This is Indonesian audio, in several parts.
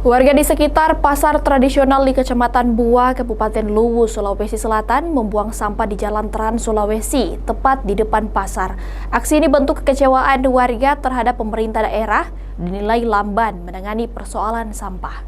Warga di sekitar pasar tradisional di Kecamatan Bua, Kabupaten Luwu, Sulawesi Selatan membuang sampah di Jalan Trans Sulawesi, tepat di depan pasar. Aksi ini bentuk kekecewaan warga terhadap pemerintah daerah, dinilai lamban menangani persoalan sampah.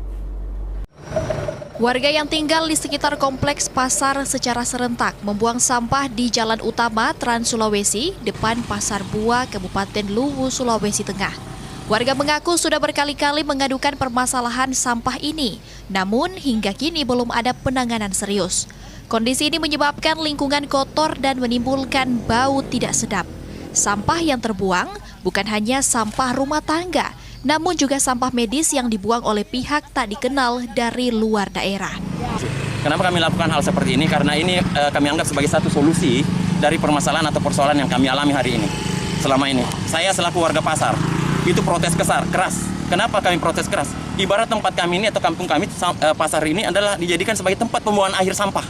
Warga yang tinggal di sekitar kompleks pasar secara serentak membuang sampah di jalan utama Trans Sulawesi, depan Pasar Bua, Kabupaten Luwu, Sulawesi Tengah. Warga mengaku sudah berkali-kali mengadukan permasalahan sampah ini, namun hingga kini belum ada penanganan serius. Kondisi ini menyebabkan lingkungan kotor dan menimbulkan bau tidak sedap. Sampah yang terbuang bukan hanya sampah rumah tangga, namun juga sampah medis yang dibuang oleh pihak tak dikenal dari luar daerah. Kenapa kami lakukan hal seperti ini? Karena ini kami anggap sebagai satu solusi dari permasalahan atau persoalan yang kami alami hari ini. Selama ini, saya selaku warga pasar, itu protes keras. Kenapa kami protes keras? Ibarat tempat kami ini atau kampung kami, pasar ini adalah dijadikan sebagai tempat pembuangan akhir sampah.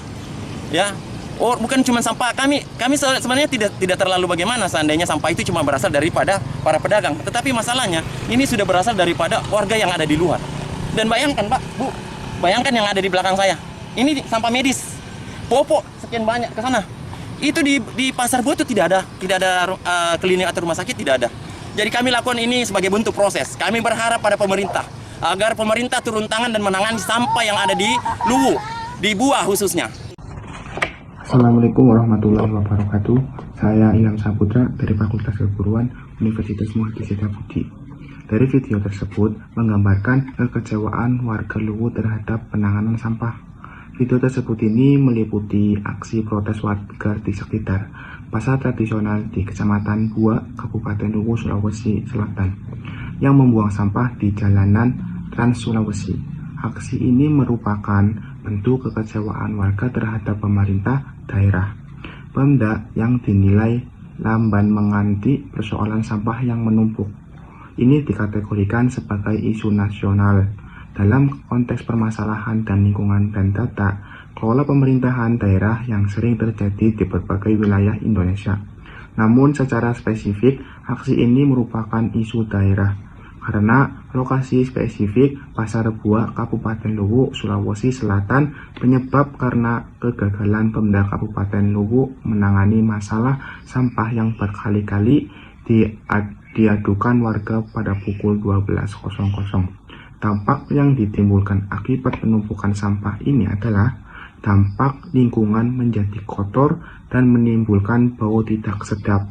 Ya, bukan cuma sampah. Kami sebenarnya tidak terlalu bagaimana seandainya sampah itu cuma berasal daripada para pedagang. Tetapi masalahnya ini sudah berasal daripada warga yang ada di luar. Dan bayangkan Pak, Bu, bayangkan yang ada di belakang saya. Ini sampah medis, popok sekian banyak ke sana. Itu di pasar Bua itu tidak ada klinik atau rumah sakit, tidak ada. Jadi kami lakukan ini sebagai bentuk proses. Kami berharap pada pemerintah agar pemerintah turun tangan dan menangani sampah yang ada di Luwu, di Bua khususnya. Assalamualaikum warahmatullahi wabarakatuh. Saya Ilham Saputra dari Fakultas Keguruan Universitas Muhammad Setiabudi. Dari video tersebut menggambarkan kekecewaan warga Luwu terhadap penanganan sampah. Video tersebut ini meliputi aksi protes warga di sekitar pasar tradisional di Kecamatan Bua, Kabupaten Luwu, Sulawesi Selatan, yang membuang sampah di jalanan Trans Sulawesi. Aksi ini merupakan bentuk kekecewaan warga terhadap pemerintah daerah Pemda yang dinilai lamban menghadapi persoalan sampah yang menumpuk. Ini dikategorikan sebagai isu nasional. Dalam konteks permasalahan dan lingkungan dan tata kelola pemerintahan daerah yang sering terjadi di berbagai wilayah Indonesia. Namun secara spesifik, aksi ini merupakan isu daerah karena lokasi spesifik Pasar Bua, Kabupaten Luwu, Sulawesi Selatan penyebab karena kegagalan Pemda Kabupaten Luwu menangani masalah sampah yang berkali-kali diadukan warga pada pukul 12.00. Dampak yang ditimbulkan akibat penumpukan sampah ini adalah dampak lingkungan menjadi kotor dan menimbulkan bau tidak sedap.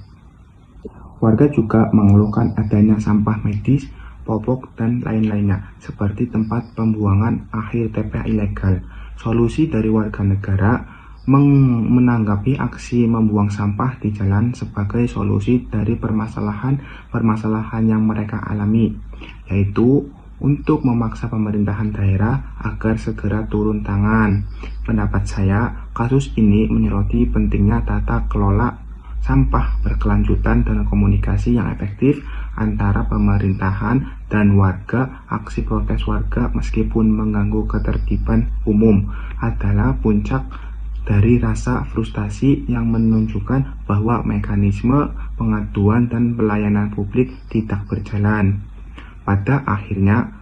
Warga juga mengeluhkan adanya sampah medis, popok, dan lain-lainnya, seperti tempat pembuangan akhir TPA ilegal. Solusi dari warga negara menanggapi aksi membuang sampah di jalan sebagai solusi dari permasalahan yang mereka alami, yaitu untuk memaksa pemerintahan daerah agar segera turun tangan. Pendapat saya, kasus ini menyoroti pentingnya tata kelola sampah berkelanjutan dan komunikasi yang efektif antara pemerintahan dan warga. Aksi protes warga meskipun mengganggu ketertiban umum adalah puncak dari rasa frustasi yang menunjukkan bahwa mekanisme pengaduan dan pelayanan publik tidak berjalan. Pada akhirnya,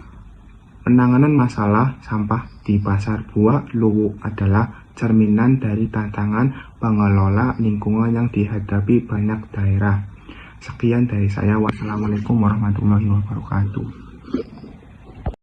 penanganan masalah sampah di Pasar Bua, Luwu adalah cerminan dari tantangan pengelola lingkungan yang dihadapi banyak daerah. Sekian dari saya. Wassalamualaikum warahmatullahi wabarakatuh.